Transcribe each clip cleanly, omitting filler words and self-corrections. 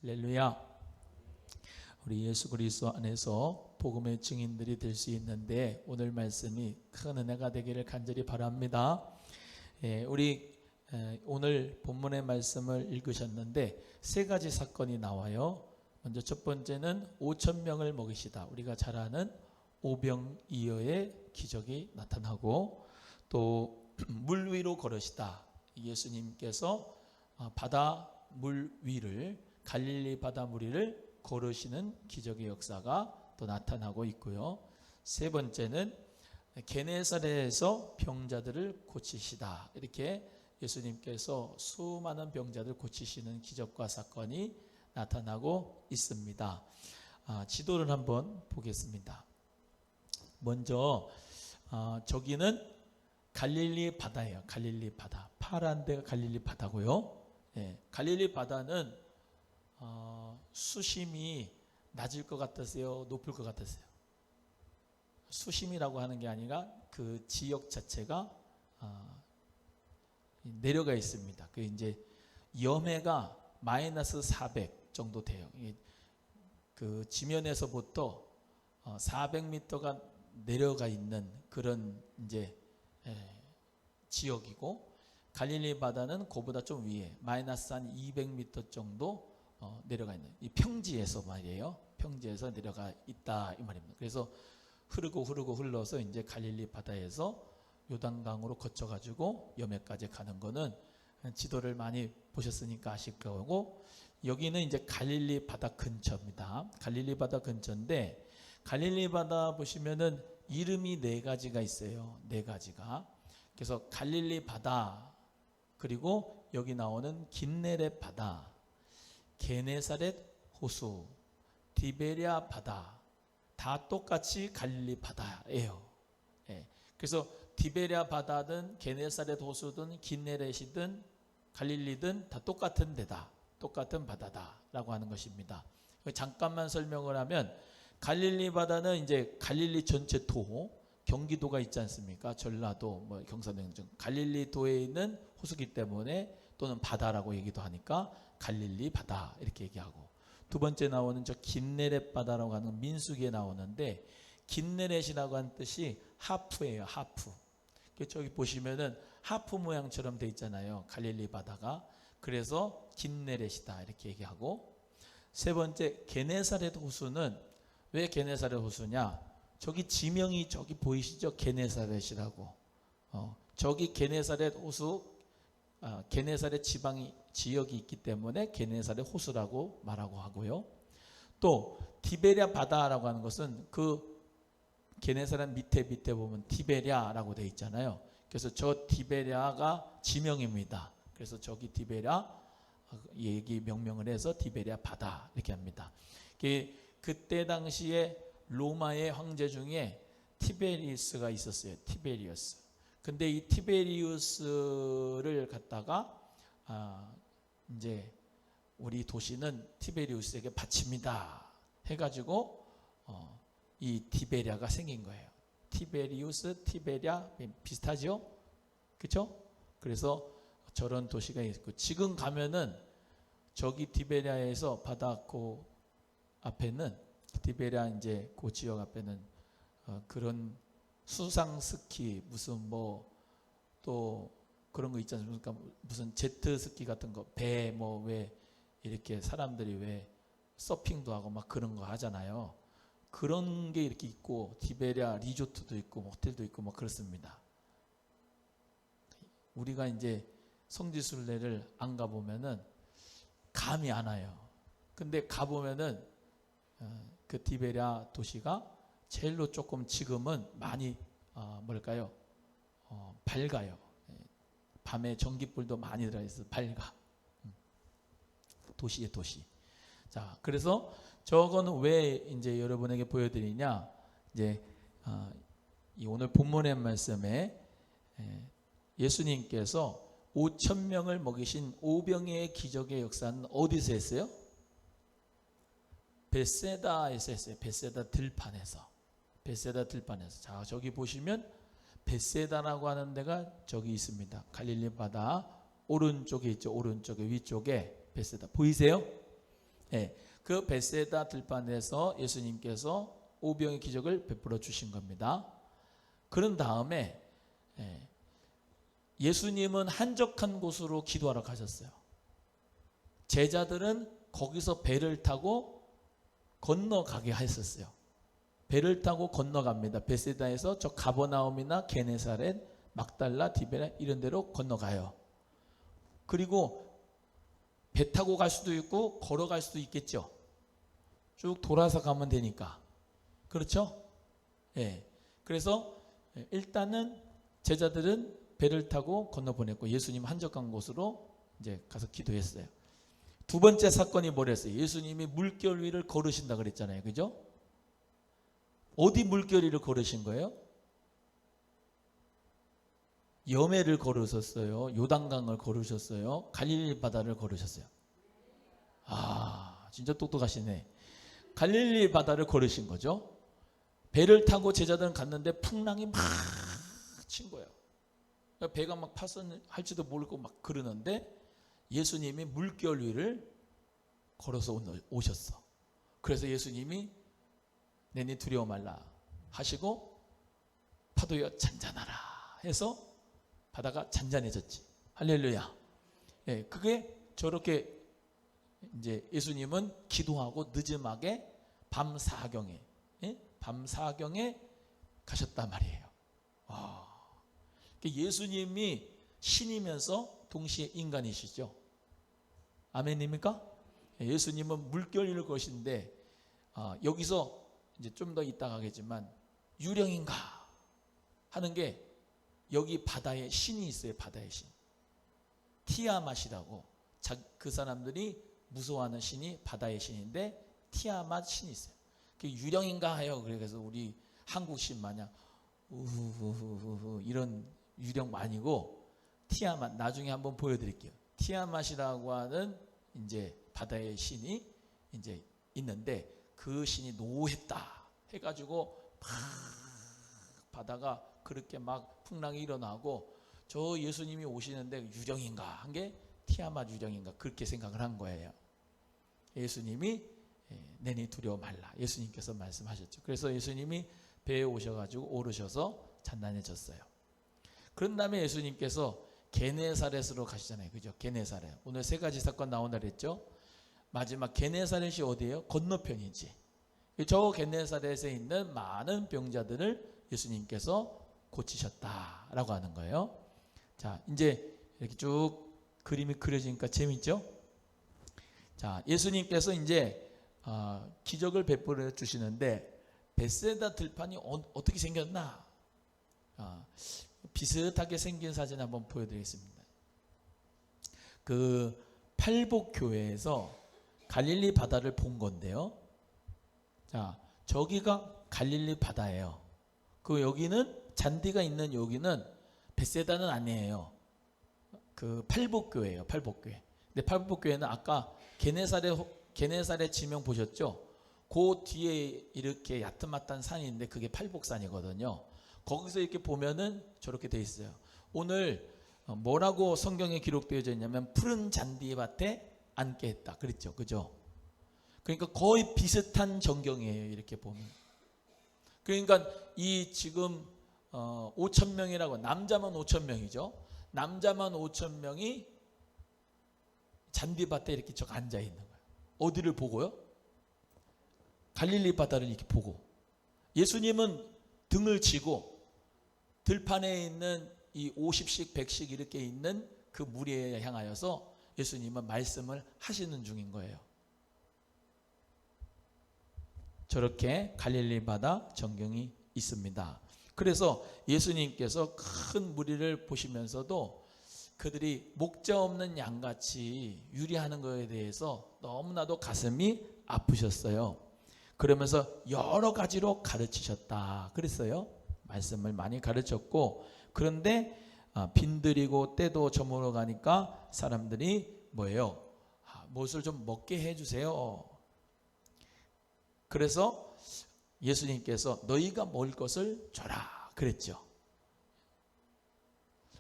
할렐루야. 우리 예수 그리스도 안에서 복음의 증인들이 될 수 있는데 오늘 말씀이 큰 은혜가 되기를 간절히 바랍니다. 우리 오늘 본문의 말씀을 읽으셨는데 세 가지 사건이 나와요. 먼저 첫 번째는 5,000명을 먹이시다. 우리가 잘 아는 오병이어의 기적이 나타나고, 또 물 위로 걸으시다. 예수님께서 바다 물 위를, 갈릴리 바다 물 위를 걸으시는 기적의 역사가 또 나타나고 있고요. 세 번째는 게네사렛에서 병자들을 고치시다. 이렇게 예수님께서 수많은 병자들 고치시는 기적과 사건이 나타나고 있습니다. 지도를 한번 보겠습니다. 먼저 저기는 갈릴리 바다예요. 갈릴리 바다. 파란 데가 갈릴리 바다고요. 갈릴리 바다는 수심이 낮을 것 같으세요? 높을 것 같으세요? 수심이라고 하는 게 아니라 그 지역 자체가 내려가 있습니다. 그 이제 염해가 마이너스 400 정도 돼요. 그 지면에서부터 400m가 내려가 있는 그런 이제 지역이고, 갈릴리 바다는 그보다 좀 위에 마이너스 한 200m 정도 내려가 있는 이 평지에서 말이에요. 평지에서 내려가 있다 이 말입니다. 그래서 흐르고 흘러서 이제 갈릴리 바다에서 요단강으로 거쳐가지고 염해까지 가는 거는 지도를 많이 보셨으니까 아실 거고, 여기는 이제 갈릴리 바다 근처입니다. 갈릴리 바다 근처인데, 갈릴리 바다 보시면은 이름이 네 가지가 있어요. 네 가지가. 그래서 갈릴리 바다, 그리고 여기 나오는 긴네렛 바다, 게네사렛 호수, 디베랴 바다, 다 똑같이 갈릴리 바다예요. 그래서 디베랴 바다든 게네사렛 호수든 긴네렛이든 갈릴리든 다 똑같은 데다, 똑같은 바다다라고 하는 것입니다. 잠깐만 설명을 하면, 갈릴리 바다는 이제 갈릴리 전체 도, 경기도가 있지 않습니까? 전라도, 경상도 등 갈릴리도에 있는 호수기 때문에, 또는 바다라고 얘기도 하니까 갈릴리 바다 이렇게 얘기하고, 두 번째 나오는 저 긴네렛 바다라고 하는 민수기에 나오는데, 긴네렛이라고 하는 뜻이 하프예요. 하프. 저기 보시면은 하프 모양처럼 돼 있잖아요. 갈릴리 바다가. 그래서 긴네렛이다 이렇게 얘기하고, 세 번째 게네사렛 호수는 왜 게네사렛 호수냐? 저기 지명이 저기 보이시죠? 게네사렛이라고. 저기 게네사렛 호수, 게네사렛 지역이 있기 때문에 게네사렛 호수라고 말하고 하고요. 또 디베랴 바다라고 하는 것은 그 게네사렛 밑에 보면 디베랴라고 되어 있잖아요. 그래서 저 디베랴가 지명입니다. 그래서 저기 디베랴 얘기 명명을 해서 디베랴 바다 이렇게 합니다. 그때 당시에 로마의 황제 중에 티베리우스가 있었어요. 티베리우스. 근데 이 티베리우스를 갖다가 이제 우리 도시는 티베리우스에게 바칩니다 해가지고 이 디베랴가 생긴 거예요. 티베리우스, 티베랴 비슷하죠? 그렇죠? 그래서 저런 도시가 있고, 지금 가면은 저기 디베랴에서 바다 그 앞에는, 디베랴 이제 그 지역 앞에는 그런 수상 스키, 무슨 또 그런 거 있지 않습니까? 무슨 제트 스키 같은 거, 배 왜 이렇게 사람들이 왜 서핑도 하고 막 그런 거 하잖아요. 그런 게 이렇게 있고, 디베랴 리조트도 있고 호텔도 있고 그렇습니다. 우리가 이제 성지순례를 안 가보면은 감이 안 와요. 근데 가보면은 그 디베랴 도시가 제일로 조금 지금은 많이 밝아요. 밤에 전기불도 많이 들어있어서 밝아. 도시의 도시. 자, 그래서 저거는 왜 이제 여러분에게 보여드리냐? 이제 이 오늘 본문의 말씀에 예수님께서 5,000명을 먹이신 오병이의 기적의 역사는 어디서 했어요? 벳세다에서 했어요. 벳세다 들판에서. 자, 저기 보시면 벳세다라고 하는 데가 저기 있습니다. 갈릴리 바다 오른쪽에 있죠. 오른쪽에, 위쪽에 벳세다 보이세요? 예, 그 벳세다 들판에서 예수님께서 오병의 기적을 베풀어 주신 겁니다. 그런 다음에 예수님은 한적한 곳으로 기도하러 가셨어요. 제자들은 거기서 배를 타고 건너가게 했었어요. 배를 타고 건너갑니다. 벳세다에서 저 가버나움이나 게네사렛, 막달라, 디베라 이런 데로 건너가요. 그리고 배 타고 갈 수도 있고 걸어갈 수도 있겠죠. 쭉 돌아서 가면 되니까. 그렇죠? 예. 그래서 일단은 제자들은 배를 타고 건너보냈고 예수님 한적한 곳으로 이제 가서 기도했어요. 두 번째 사건이 뭐랬어요? 예수님이 물결 위를 걸으신다 그랬잖아요. 그죠? 어디 물결 위를 걸으신 거예요? 여매를 걸으셨어요. 요단강을 걸으셨어요. 갈릴리 바다를 걸으셨어요. 아, 진짜 똑똑하시네. 갈릴리 바다를 걸으신 거죠. 배를 타고 제자들은 갔는데 풍랑이 막 친 거예요. 배가 막 파손할지도 모르고 막 그러는데 예수님이 물결 위를 걸어서 오셨어. 그래서 예수님이 내니 두려워 말라 하시고 파도여 잔잔하라 해서 바다가 잔잔해졌지. 할렐루야. 예, 그게 저렇게 이제 예수님은 기도하고 늦음하게 밤 사경에, 밤 사경에 가셨단 말이에요. 예수님이 신이면서 동시에 인간이시죠. 아멘입니까? 예수님은 물결 위를 거신데 여기서 이제 좀 더 이따가 하겠지만 유령인가 하는 게 여기 바다에 신이 있어요. 바다의 신. 티아맛이라고 그 사람들이 무서워하는 신이 바다의 신인데 티아맛 신이 있어요. 그 유령인가 해요. 그래서 우리 한국 신 마냥 우후후후후 이런 유령 아니고 티아맛 나중에 한번 보여드릴게요. 티아맛이라고 하는 이제 바다의 신이 이제 있는데 그 신이 노했다 해가지고 막 바다가 그렇게 막 풍랑이 일어나고 저 예수님이 오시는데 유령인가 한 게 티아맛 유령인가 그렇게 생각을 한 거예요. 예수님이 내니 두려워 말라 예수님께서 말씀하셨죠. 그래서 예수님이 배에 오셔가지고 오르셔서 잔난해졌어요. 그런 다음에 예수님께서 게네사렛으로 가시잖아요. 그죠? 게네사렛. 오늘 세 가지 사건 나온다 그랬죠? 마지막 게네사렛이 어디예요? 건너편이지. 저 게네사렛에 있는 많은 병자들을 예수님께서 고치셨다라고 하는 거예요. 자, 이제 이렇게 쭉 그림이 그려지니까 재밌죠? 자, 예수님께서 이제 기적을 베풀어 주시는데 벳세다 들판이 어떻게 생겼나? 비슷하게 생긴 사진 한번 보여드리겠습니다. 그 팔복교회에서 갈릴리 바다를 본 건데요. 자, 저기가 갈릴리 바다예요. 그 여기는 잔디가 있는 여기는 벳세다는 아니에요. 그 팔복교회예요. 팔복교회. 근데 팔복교회는 아까 게네사렛 지명 보셨죠? 그 뒤에 이렇게 야트마탄 산이 있는데 그게 팔복산이거든요. 거기서 이렇게 보면은 저렇게 돼 있어요. 오늘 뭐라고 성경에 기록되어져 있냐면 푸른 잔디밭에 앉게 했다. 그랬죠. 그죠? 그러니까 거의 비슷한 전경이에요. 이렇게 보면. 그러니까 이 지금 5천 명이라고 남자만 5천 명이죠. 남자만 5천 명이 잔디밭에 이렇게 쭉 앉아 있는 거예요. 어디를 보고요? 갈릴리 바다를 이렇게 보고. 예수님은 등을 치고 들판에 있는 이 50씩 100씩 이렇게 있는 그 무리에 향하여서 예수님은 말씀을 하시는 중인 거예요. 저렇게 갈릴리 바다 전경이 있습니다. 그래서 예수님께서 큰 무리를 보시면서도 그들이 목자 없는 양같이 유리하는 것에 대해서 너무나도 가슴이 아프셨어요. 그러면서 여러 가지로 가르치셨다 그랬어요. 말씀을 많이 가르쳤고, 그런데 빈들이고 때도 저물어 가니까 사람들이 뭐예요? 무엇을 좀 먹게 해주세요. 그래서 예수님께서 너희가 먹을 것을 줘라 그랬죠.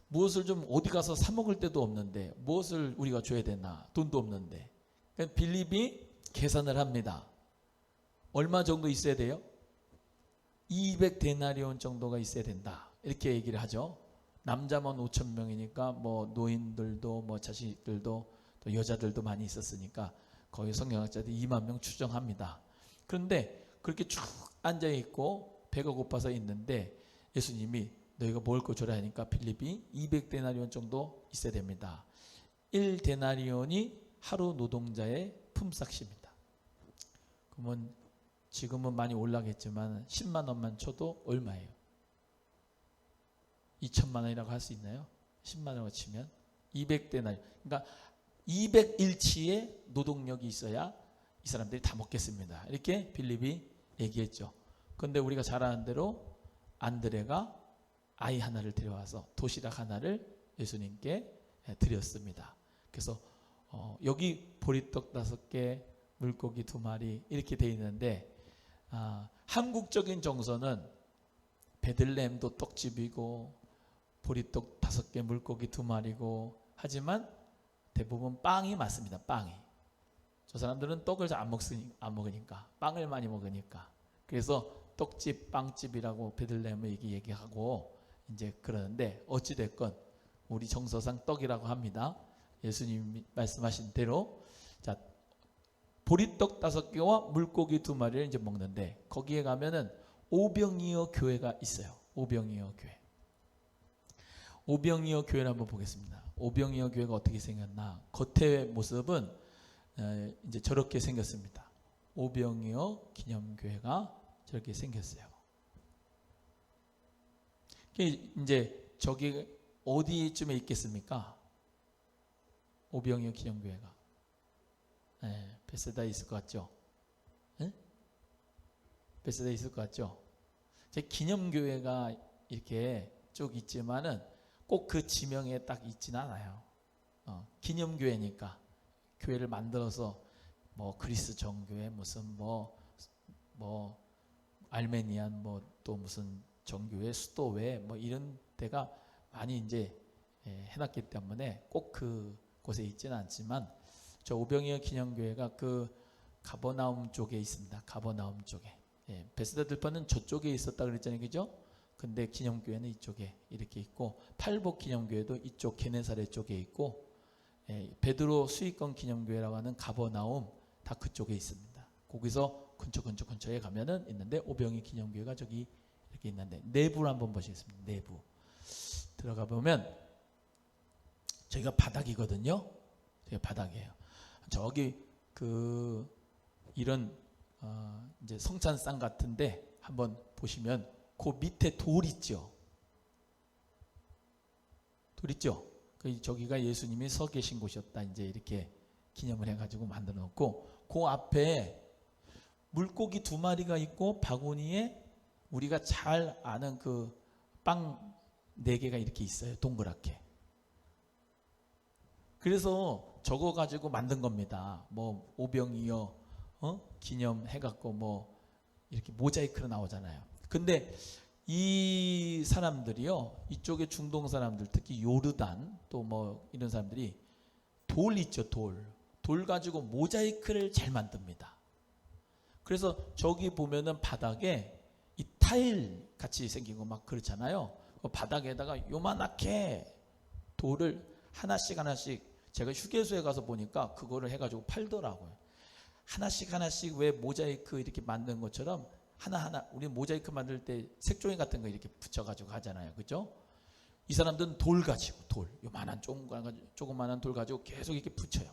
무엇을 좀 어디 가서 사 먹을 데도 없는데 무엇을 우리가 줘야 되나? 돈도 없는데. 빌립이 계산을 합니다. 얼마 정도 있어야 돼요? 200데나리온 정도가 있어야 된다. 이렇게 얘기를 하죠. 남자만 5,000명이니까 뭐 노인들도 뭐 자식들도 또 여자들도 많이 있었으니까 거의 성경학자들이 2만 명 추정합니다. 그런데 그렇게 쭉 앉아 있고 배가 고파서 있는데 예수님이 너희가 먹을 거 줘라 하니까 빌립이 200데나리온 정도 있어야 됩니다. 1데나리온이 하루 노동자의 품삯입니다. 그러면 지금은 많이 올라겠지만 10만 원만 쳐도 얼마예요? 2천만 원이라고 할 수 있나요? 10만 원을 치면 200데나리온. 그러니까 200일치의 노동력이 있어야 이 사람들이 다 먹겠습니다. 이렇게 빌립이 얘기했죠. 그런데 우리가 잘 아는 대로 안드레가 아이 하나를 데려와서 도시락 하나를 예수님께 드렸습니다. 그래서 여기 보리떡 5개, 물고기 2마리 이렇게 돼 있는데 한국적인 정서는 베들레헴도 떡집이고 보리떡 5개, 물고기 2마리고 하지만 대부분 빵이 맞습니다. 빵이. 저 사람들은 떡을 잘 안 먹으니까 빵을 많이 먹으니까 그래서 떡집, 빵집이라고 베들레헴을 얘기하고 이제 그러는데 어찌 됐건 우리 정서상 떡이라고 합니다. 예수님이 말씀하신 대로 자 보리떡 5개와 물고기 2마리를 이제 먹는데 거기에 가면은 오병이어 교회가 있어요. 오병이어 교회. 오병이어 교회를 한번 보겠습니다. 오병이어 교회가 어떻게 생겼나? 겉의 모습은 이제 저렇게 생겼습니다. 오병이어 기념교회가 저렇게 생겼어요. 이제 저기 어디쯤에 있겠습니까? 오병이어 기념교회가. 베세다에 있을 것 같죠? 베세다에 있을 것 같죠? 제 기념교회가 이렇게 쭉 있지만은 꼭 그 지명에 딱 있지는 않아요. 기념교회니까 교회를 만들어서 뭐 그리스 정교회 무슨 뭐 알메니안 뭐 또 무슨 정교회 수도회 뭐 이런 데가 많이 이제 해놨기 때문에 꼭 그곳에 있지는 않지만 저 오병이어 기념교회가 그 가버나움 쪽에 있습니다. 가버나움 쪽에. 베스다 들판은 저쪽에 있었다 그랬잖아요. 그죠? 근데 기념교회는 이쪽에 이렇게 있고 팔복 기념교회도 이쪽 게네사렛 쪽에 있고 베드로 수익권 기념교회라고 하는 가버나움 다 그쪽에 있습니다. 거기서 근처에 가면은 있는데 오병이 기념교회가 저기 이렇게 있는데 내부를 한번 보시겠습니다. 내부 들어가 보면 저희가 바닥이거든요. 저희가 바닥이에요. 저기 이런 이제 성찬상 같은데 한번 보시면 그 밑에 돌 있죠. 돌 있죠. 저기가 예수님이 서 계신 곳이었다. 이제 이렇게 기념을 해가지고 만들어 놓고 그 앞에 물고기 2마리가 있고 바구니에 우리가 잘 아는 그 빵 4개가 이렇게 있어요. 동그랗게. 그래서 저거 가지고 만든 겁니다. 뭐 오병이어 기념해갖고 뭐 이렇게 모자이크로 나오잖아요. 근데 이 사람들이요, 이쪽에 중동 사람들, 특히 요르단 또 뭐 이런 사람들이 돌 있죠, 돌 가지고 모자이크를 잘 만듭니다. 그래서 저기 보면은 바닥에 이 타일 같이 생긴 거 막 그렇잖아요. 그 바닥에다가 요만하게 돌을 하나씩 제가 휴게소에 가서 보니까 그거를 해가지고 팔더라고요. 하나씩 왜 모자이크 이렇게 만든 것처럼 하나하나 우리 모자이크 만들 때 색종이 같은 거 이렇게 붙여가지고 하잖아요. 그죠? 이 사람들은 돌 가지고 요만한 조그만한 돌 가지고 계속 이렇게 붙여요.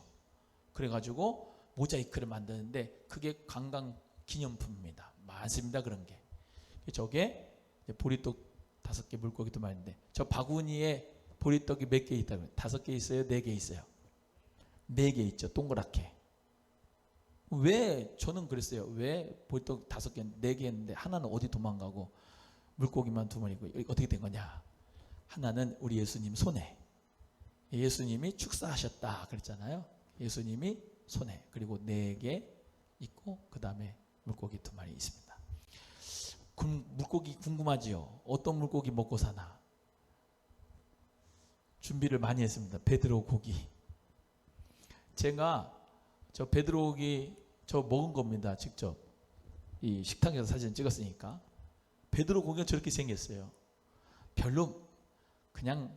그래가지고 모자이크를 만드는데 그게 관광 기념품입니다. 많습니다. 그런 게. 저게 보리떡 5개 물고기도 많은데 저 바구니에 보리떡이 몇 개 있다고요? 5개 있어요? 4개 있어요? 4개 있죠. 동그랗게. 왜 저는 그랬어요. 왜 보리떡 5개, 4개 했는데 하나는 어디 도망가고 물고기만 2마리고 어떻게 된 거냐? 하나는 우리 예수님 손에 예수님이 축사하셨다 그랬잖아요. 예수님이 손에 그리고 4개 있고 그 다음에 물고기 2마리 있습니다. 그럼 물고기 궁금하지요? 어떤 물고기 먹고 사나? 준비를 많이 했습니다. 베드로 고기. 제가 저 베드로 고기 저 먹은 겁니다. 직접 이 식당에서 사진 찍었으니까. 베드로 고기가 저렇게 생겼어요. 별로 그냥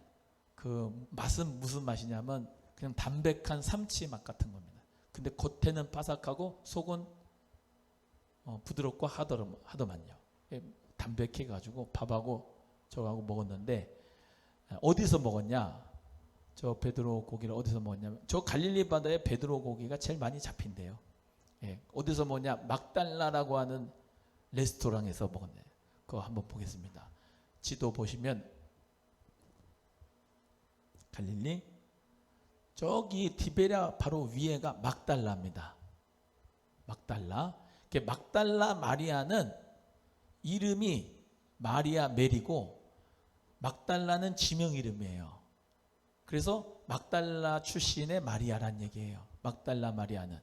그 맛은 무슨 맛이냐면 그냥 담백한 삼치 맛 같은 겁니다. 근데 겉에는 바삭하고 속은 부드럽고 하더만요. 담백해 가지고 밥하고 저하고 먹었는데, 어디서 먹었냐? 저 베드로 고기를 어디서 먹었냐면 저 갈릴리 바다에 베드로 고기가 제일 많이 잡힌대요. 어디서 먹냐? 막달라라고 하는 레스토랑에서 먹었네요. 그거 한번 보겠습니다. 지도 보시면 갈릴리, 저기 티베리아 바로 위에가 막달라입니다. 막달라. 막달라 마리아는 이름이 마리아 메리고 막달라는 지명 이름이에요. 그래서 막달라 출신의 마리아란 얘기예요. 막달라 마리아는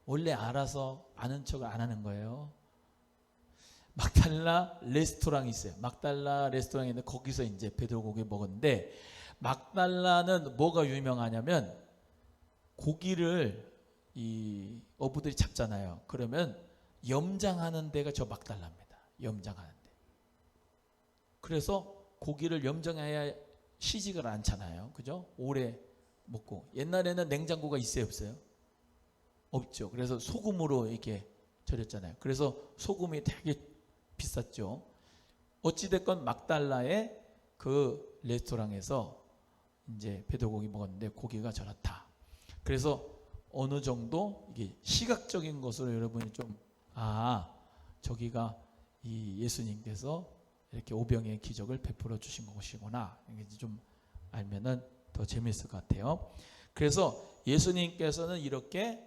원래 알아서 아는 척을 안 하는 거예요. 막달라 레스토랑이 있어요. 막달라 레스토랑이 있는데 거기서 이제 베드로 고기 먹었는데, 막달라는 뭐가 유명하냐면 고기를 이 어부들이 잡잖아요. 그러면 염장하는 데가 저 막달라입니다. 염장하는 데. 그래서 고기를 염장해야 시식을 않잖아요. 그죠? 오래 먹고. 옛날에는 냉장고가 있어요, 없어요? 없죠. 그래서 소금으로 이렇게 절였잖아요. 그래서 소금이 되게 비쌌죠. 어찌됐건 막달라의 그 레스토랑에서 이제 베드로 고기 먹었는데 고기가 저렇다. 그래서 어느 정도 이게 시각적인 것으로 여러분이 좀, 저기가 이 예수님께서 이렇게 오병의 기적을 베풀어 주신 것이구나, 이게 좀 알면은 더 재미있을 것 같아요. 그래서 예수님께서는 이렇게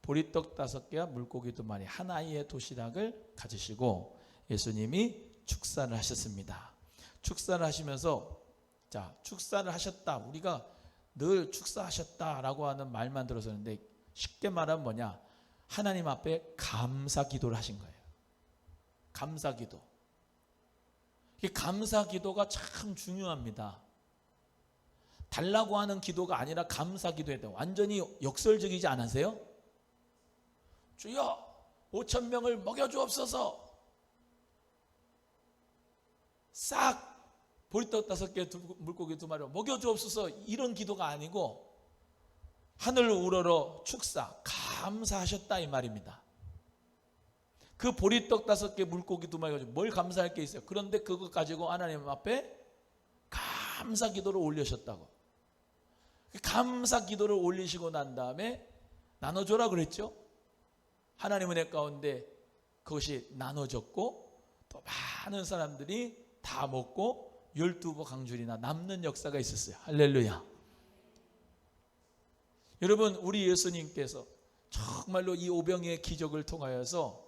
보리떡 5개와 물고기 2마리, 하나의 도시락을 가지시고 예수님이 축사를 하셨습니다. 축사를 하시면서, 자, 축사를 하셨다, 우리가 늘 축사하셨다라고 하는 말만 들었었는데, 쉽게 말하면 뭐냐? 하나님 앞에 감사 기도를 하신 거예요. 감사 기도. 이 감사 기도가 참 중요합니다. 달라고 하는 기도가 아니라 감사 기도해야 돼요. 완전히 역설적이지 않으세요? 주여 5,000명을 먹여주옵소서. 싹 보리떡 5개 물고기 2마리 먹여주옵소서, 이런 기도가 아니고 하늘 우러러 축사 감사하셨다 이 말입니다. 그 보리떡 5개 물고기 2마리 가지고 뭘 감사할 게 있어요? 그런데 그거 가지고 하나님 앞에 감사 기도를 올리셨다고. 감사 기도를 올리시고 난 다음에 나눠줘라 그랬죠. 하나님 은혜 가운데 그것이 나눠졌고 또 많은 사람들이 다 먹고 12보 강줄이나 남는 역사가 있었어요. 할렐루야. 여러분, 우리 예수님께서 정말로 이 오병의 기적을 통하여서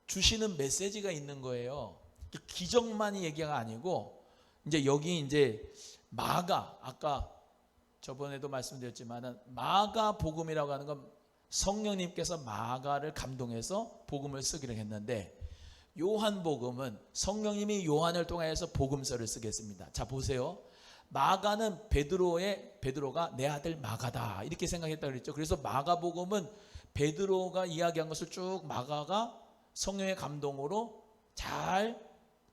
주시는 메시지가 있는 거예요. 기적만이 얘기가 아니고, 이제 여기 이제 마가, 아까 저번에도 말씀드렸지만은 마가 복음이라고 하는 건 성령님께서 마가를 감동해서 복음을 쓰기로 했는데, 요한복음은 성령님이 요한을 통하여서 복음서를 쓰겠습니다. 자, 보세요. 마가는 베드로가 내 아들 마가다 이렇게 생각했다고 그랬죠. 그래서 마가복음은 베드로가 이야기한 것을 쭉 마가가 성령의 감동으로 잘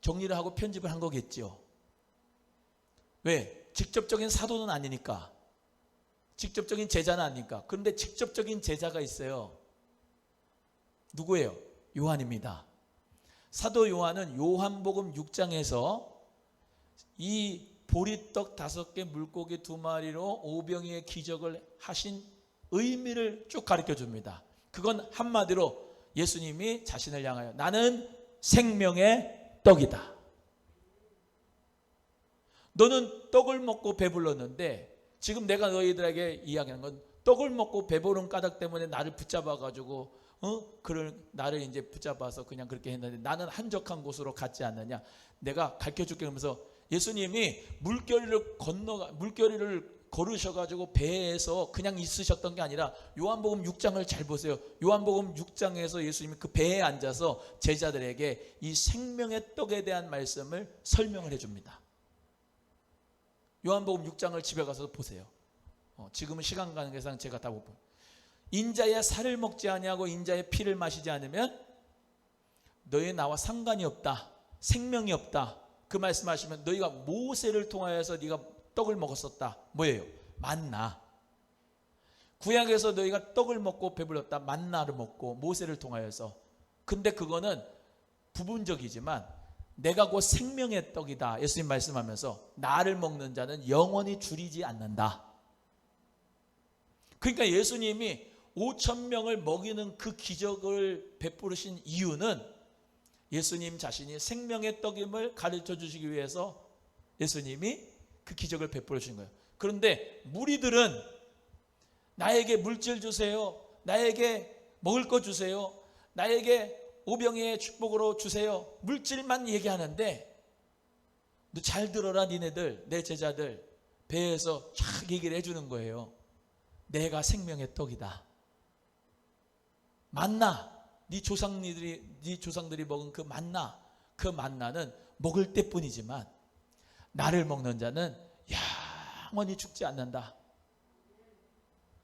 정리를 하고 편집을 한 거겠죠. 왜? 직접적인 사도는 아니니까. 직접적인 제자는 아니니까. 그런데 직접적인 제자가 있어요. 누구예요? 요한입니다. 사도 요한은 요한복음 6장에서 이 보리떡 5개 물고기 2마리로 오병이의 기적을 하신 의미를 쭉 가르쳐 줍니다. 그건 한마디로 예수님이 자신을 향하여 나는 생명의 떡이다. 너는 떡을 먹고 배불렀는데 지금 내가 너희들에게 이야기하는 건 떡을 먹고 배부른 까닭 때문에 나를 붙잡아 가지고 나를 이제 붙잡아서 그냥 그렇게 했는데 나는 한적한 곳으로 갔지 않느냐. 내가 가르쳐 줄게 하면서 예수님이 물결을 걸으셔가지고 배에서 그냥 있으셨던 게 아니라 요한복음 6장을 잘 보세요. 요한복음 6장에서 예수님이 그 배에 앉아서 제자들에게 이 생명의 떡에 대한 말씀을 설명을 해줍니다. 요한복음 6장을 집에 가서 보세요. 지금은 시간 관계상 제가 다 못 보요. 인자의 살을 먹지 아니하고 인자의 피를 마시지 않으면 너희 나와 상관이 없다, 생명이 없다. 그 말씀하시면 너희가 모세를 통하여서 네가 떡을 먹었었다. 뭐예요? 만나. 구약에서 너희가 떡을 먹고 배불렀다. 만나를 먹고 모세를 통하여서. 근데 그거는 부분적이지만 내가 곧 생명의 떡이다. 예수님 말씀하면서 나를 먹는 자는 영원히 줄이지 않는다. 그러니까 예수님이 5,000명을 먹이는 그 기적을 베푸신 이유는 예수님 자신이 생명의 떡임을 가르쳐 주시기 위해서 예수님이 그 기적을 베풀어 주신 거예요. 그런데 무리들은 나에게 물질 주세요, 나에게 먹을 거 주세요, 나에게 오병이의 축복으로 주세요, 물질만 얘기하는데 너 잘 들어라 니네들, 내 제자들. 배에서 쫙 얘기를 해주는 거예요. 내가 생명의 떡이다. 만나, 네 조상들이 먹은 그 만나는 먹을 때뿐이지만 나를 먹는 자는 영원히 죽지 않는다.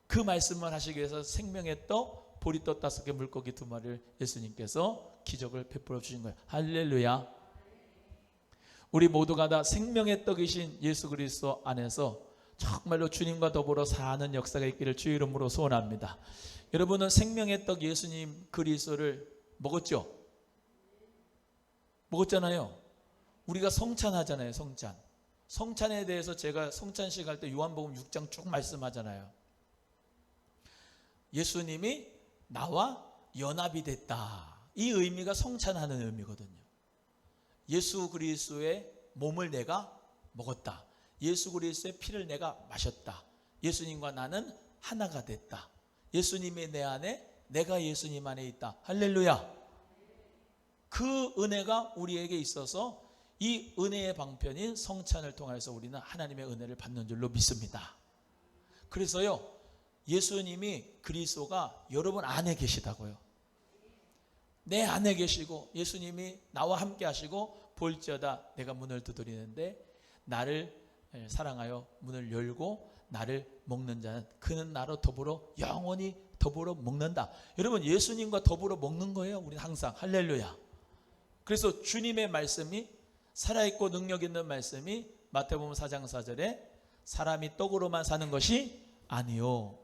그 말씀을 하시기 위해서 생명의 떡, 보리떡 5개, 물고기 2마리를 예수님께서 기적을 베풀어 주신 거예요. 할렐루야. 우리 모두가 다 생명의 떡이신 예수 그리스도 안에서 정말로 주님과 더불어 사는 역사가 있기를 주의 이름으로 소원합니다. 여러분은 생명의 떡 예수님 그리스도를 먹었죠? 먹었잖아요. 우리가 성찬하잖아요. 성찬에 대해서 제가 성찬식 할 때 요한복음 6장 쭉 말씀하잖아요. 예수님이 나와 연합이 됐다. 이 의미가 성찬하는 의미거든요. 예수 그리스도의 몸을 내가 먹었다. 예수 그리스도의 피를 내가 마셨다. 예수님과 나는 하나가 됐다. 예수님이 내 안에, 내가 예수님 안에 있다. 할렐루야. 그 은혜가 우리에게 있어서 이 은혜의 방편인 성찬을 통해서 우리는 하나님의 은혜를 받는 줄로 믿습니다. 그래서요, 예수님이 그리스도가 여러분 안에 계시다고요. 내 안에 계시고 예수님이 나와 함께 하시고 볼지어다 내가 문을 두드리는데 나를 사랑하여 문을 열고 나를 먹는 자는 그는 나로 더불어 영원히 더불어 먹는다. 여러분 예수님과 더불어 먹는 거예요. 우리는 항상. 할렐루야. 그래서 주님의 말씀이 살아있고 능력 있는 말씀이 마태복음 4장 4절에 사람이 떡으로만 사는 것이 아니요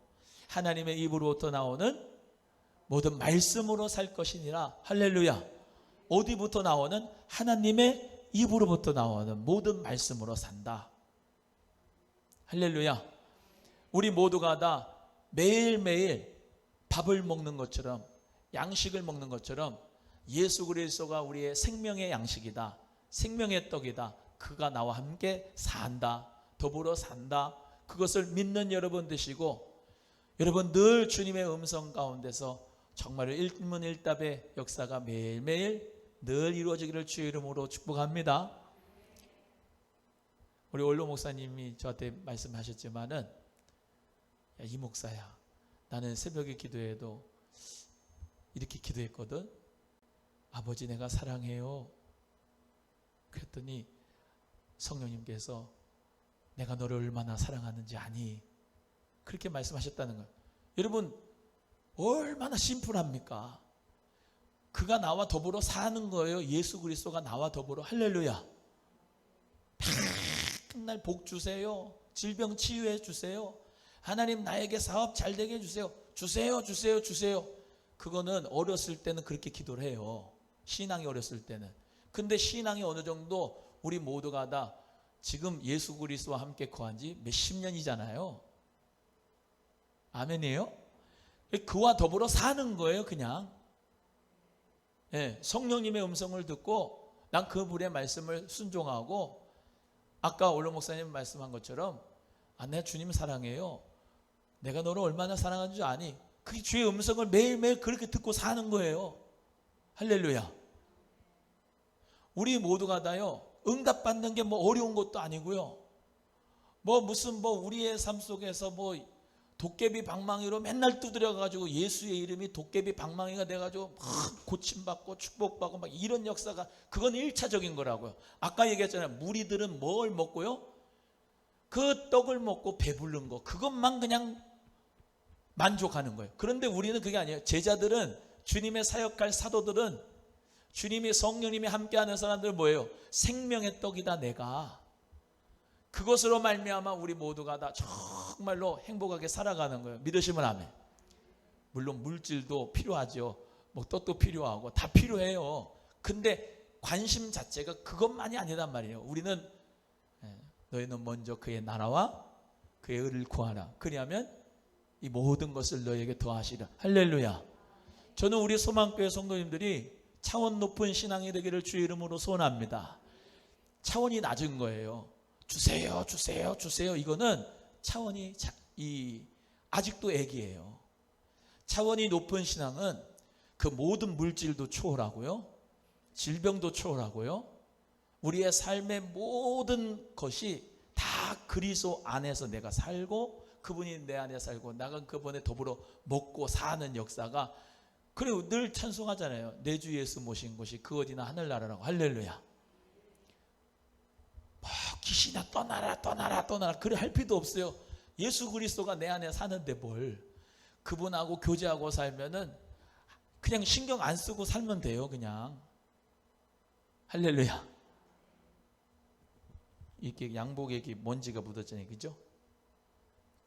하나님의 입으로부터 나오는 모든 말씀으로 살 것이니라. 할렐루야. 어디부터 나오는? 하나님의 입으로부터 나오는 모든 말씀으로 산다. 할렐루야. 우리 모두가 다 매일매일 밥을 먹는 것처럼 양식을 먹는 것처럼 예수 그리스도가 우리의 생명의 양식이다. 생명의 떡이다. 그가 나와 함께 산다. 더불어 산다. 그것을 믿는 여러분 되시고 여러분 늘 주님의 음성 가운데서 정말 일문일답의 역사가 매일매일 늘 이루어지기를 주의 이름으로 축복합니다. 우리 원로 목사님이 저한테 말씀하셨지만은 야, 이 목사야 나는 새벽에 기도해도 이렇게 기도했거든. 아버지 내가 사랑해요. 그랬더니 성령님께서 내가 너를 얼마나 사랑하는지 아니? 그렇게 말씀하셨다는 거예요. 여러분 얼마나 심플합니까? 그가 나와 더불어 사는 거예요. 예수 그리스도가 나와 더불어. 할렐루야. 맨날 복 주세요. 질병 치유해 주세요. 하나님 나에게 사업 잘 되게 해주세요. 주세요. 그거는 어렸을 때는 그렇게 기도를 해요. 신앙이 어렸을 때는. 근데 신앙이 어느 정도 우리 모두가 다 지금 예수 그리스도와 함께 거한 지 몇십 년이잖아요. 아멘이에요? 그와 더불어 사는 거예요. 그냥 성령님의 음성을 듣고 난 그분의 말씀을 순종하고 아까 원로 목사님 말씀한 것처럼 내가 주님 사랑해요. 내가 너를 얼마나 사랑하는 줄 아니? 그 주의 음성을 매일매일 그렇게 듣고 사는 거예요. 할렐루야. 우리 모두가 다요 응답받는 게 뭐 어려운 것도 아니고요. 무슨 우리의 삶 속에서 도깨비 방망이로 맨날 두드려가지고 예수의 이름이 도깨비 방망이가 돼가지고 막 고침받고 축복받고 막 이런 역사가 그건 1차적인 거라고요. 아까 얘기했잖아요. 무리들은 뭘 먹고요? 그 떡을 먹고 배부른 거 그것만 그냥 만족하는 거예요. 그런데 우리는 그게 아니에요. 제자들은, 주님의 사역할 사도들은, 주님이 성령님이 함께하는 사람들은 뭐예요? 생명의 떡이다 내가. 그것으로 말미암아 우리 모두가 다 정말로 행복하게 살아가는 거예요. 믿으시면 아멘. 물론 물질도 필요하죠. 뭐 떡도 필요하고 다 필요해요. 근데 관심 자체가 그것만이 아니란 말이에요. 우리는 너희는 먼저 그의 나라와 그의 의를 구하라. 그리하면 이 모든 것을 너희에게 더하시라. 할렐루야. 저는 우리 소망교회 성도님들이 차원 높은 신앙이 되기를 주의 이름으로 소원합니다. 차원이 낮은 거예요. 주세요, 주세요, 주세요. 이거는 차원이 아직도 애기예요. 차원이 높은 신앙은 그 모든 물질도 초월하고요, 질병도 초월하고요, 우리의 삶의 모든 것이 다 그리스도 안에서 내가 살고 그분이 내 안에 살고 나가 그분에 더불어 먹고 사는 역사가, 그리고 늘 찬송하잖아요. 내 주 예수 모신 곳이 그 어디나 하늘나라라고. 할렐루야. 뭐 귀신아 떠나라 떠나라 떠나라 그래 할 필요도 없어요. 예수 그리스도가 내 안에 사는데 뭘, 그분하고 교제하고 살면은 그냥 신경 안 쓰고 살면 돼요. 그냥. 할렐루야. 이렇게 양복에 먼지가 묻었잖아요. 그죠?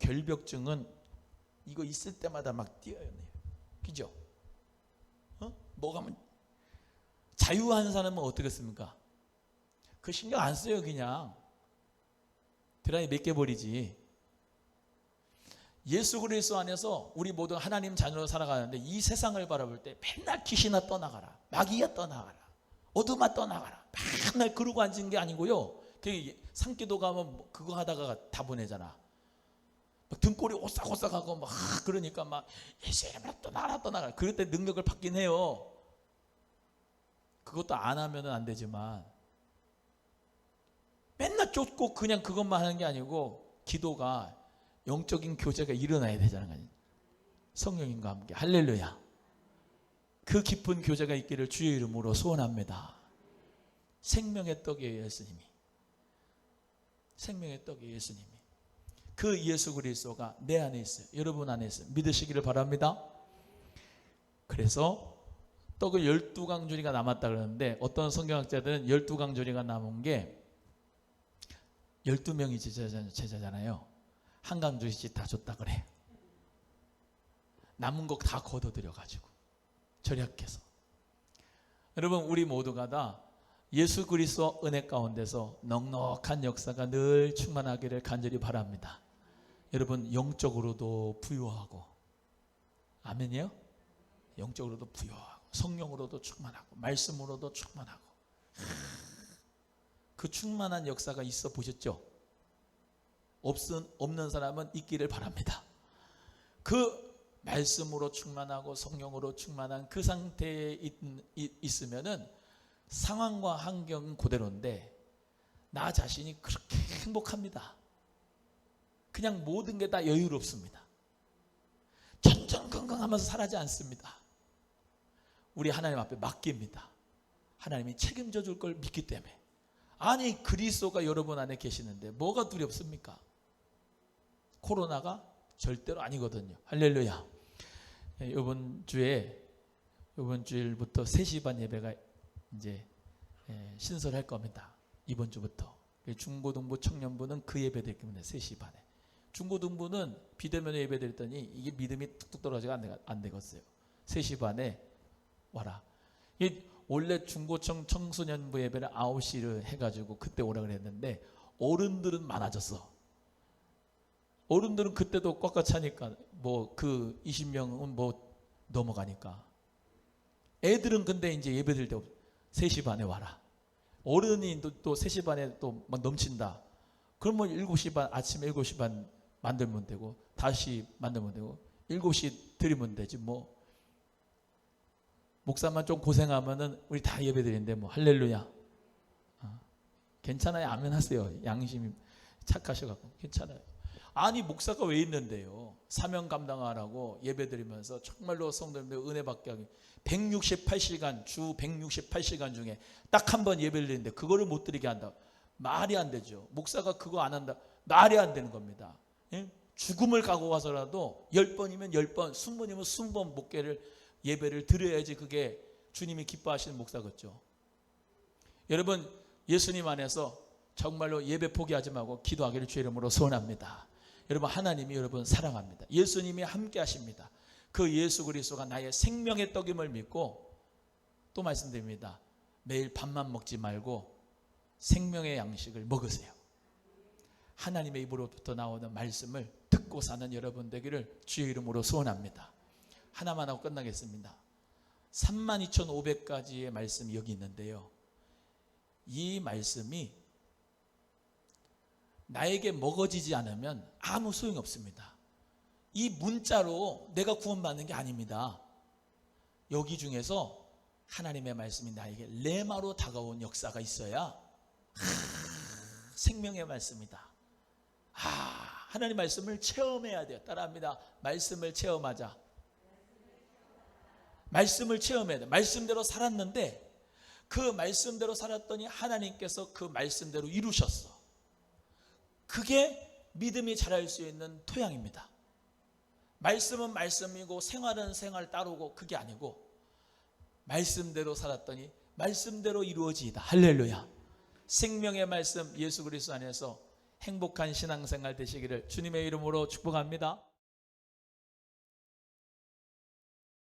결벽증은 이거 있을 때마다 막 뛰어요. 그죠? 뭐가 자유한 사람은 어떻겠습니까? 그 신경 안 써요. 그냥 드라이 몇 개 버리지. 예수 그리스도 안에서 우리 모두 하나님 자녀로 살아가는데 이 세상을 바라볼 때 맨날 귀신아 떠나가라, 마귀야 떠나가라, 어둠아 떠나가라 맨날 그러고 앉은 게 아니고요. 산기도 가면 그거 하다가 다 보내잖아. 막 등골이 오싹오싹하고 막 그러니까 막 예수 이름으로 떠나가라 떠나가라. 그럴 때 능력을 받긴 해요. 그것도 안 하면 안 되지만 맨날 쫓고 그냥 그것만 하는 게 아니고 기도가, 영적인 교제가 일어나야 되잖아요. 성령님과 함께. 할렐루야. 그 깊은 교제가 있기를 주의 이름으로 소원합니다. 생명의 떡이에요. 예수님이. 생명의 떡이에요. 예수님이. 그 예수 그리스도가 내 안에 있어요. 여러분 안에 있어요. 믿으시기를 바랍니다. 그래서 떡을 12강조리가 남았다 그러는데 어떤 성경학자들은 12강조리가 남은 게 12명이 제자잖아요. 한 강조리씩 다 줬다 그래요. 남은 거 다 걷어들여가지고 절약해서. 여러분 우리 모두가 다 예수 그리스도 은혜 가운데서 넉넉한 역사가 늘 충만하기를 간절히 바랍니다. 여러분 영적으로도 부유하고, 아멘이요? 영적으로도 부유하고 성령으로도 충만하고 말씀으로도 충만하고, 그 충만한 역사가 있어 보셨죠? 없는 사람은 있기를 바랍니다. 그 말씀으로 충만하고 성령으로 충만한 그 상태에 있으면은 상황과 환경은 그대로인데 나 자신이 그렇게 행복합니다. 그냥 모든 게 다 여유롭습니다. 전전긍긍하면서 살아지 않습니다. 우리 하나님 앞에 맡깁니다. 하나님이 책임져 줄 걸 믿기 때문에. 아니 그리스도가 여러분 안에 계시는데 뭐가 두렵습니까? 코로나가 절대로 아니거든요. 할렐루야. 이번 주일부터 3시 반 예배가 이제 신설할 겁니다. 이번 주부터. 중고등부 청년부는 그 예배 드릴 겁니다. 3시 반에. 중고등부는 비대면에 예배 드렸더니 이게 믿음이 뚝뚝 떨어지고 안 되겠어요. 3시 반에 와라. 원래 중고청 청소년부 예배를 9시를 해가지고 그때 오라 그랬는데 어른들은 많아졌어. 어른들은 그때도 꽉꽉 차니까 뭐 그 20명은 뭐 넘어가니까. 애들은 근데 이제 예배 드릴 때 3시 반에 와라. 어른이 또 3시 반에 또 막 넘친다. 그러면 7시 반, 아침 7시 반 만들면 되고 다시 만들면 되고 7시 드리면 되지 뭐. 목사만 좀 고생하면은 우리 다 예배 드리는데 뭐. 할렐루야. 괜찮아요. 아멘 하세요. 양심이 착하셔갖고 괜찮아요. 아니 목사가 왜 있는데요? 사명 감당하라고 예배 드리면서 정말로 성도님들 은혜 받게 하기 168시간 주 168시간 중에 딱 한 번 예배를 드리는데 그거를 못 드리게 한다. 말이 안 되죠. 목사가 그거 안 한다. 말이 안 되는 겁니다. 예? 죽음을 가고 가서라도 10번이면 10번, 20번이면 20번 목회를 예배를 드려야지 그게 주님이 기뻐하시는 목사겠죠. 여러분 예수님 안에서 정말로 예배 포기하지 말고 기도하기를 주의 이름으로 소원합니다. 여러분 하나님이 여러분 사랑합니다. 예수님이 함께 하십니다. 그 예수 그리스도가 나의 생명의 떡임을 믿고 또 말씀드립니다. 매일 밥만 먹지 말고 생명의 양식을 먹으세요. 하나님의 입으로부터 나오는 말씀을 듣고 사는 여러분 되기를 주의 이름으로 소원합니다. 하나만 하고 끝나겠습니다. 32,500가지의 말씀이 여기 있는데요. 이 말씀이 나에게 먹어지지 않으면 아무 소용이 없습니다. 이 문자로 내가 구원받는 게 아닙니다. 여기 중에서 하나님의 말씀이 나에게 레마로 다가온 역사가 있어야 생명의 말씀이다. 하나님 말씀을 체험해야 돼요. 따라합니다. 말씀을 체험하자. 말씀을 체험해야 돼. 말씀대로 살았는데 그 말씀대로 살았더니 하나님께서 그 말씀대로 이루셨어. 그게 믿음이 자랄 수 있는 토양입니다. 말씀은 말씀이고 생활은 생활 따르고 그게 아니고 말씀대로 살았더니 말씀대로 이루어지이다. 할렐루야. 생명의 말씀 예수 그리스도 안에서 행복한 신앙생활 되시기를 주님의 이름으로 축복합니다.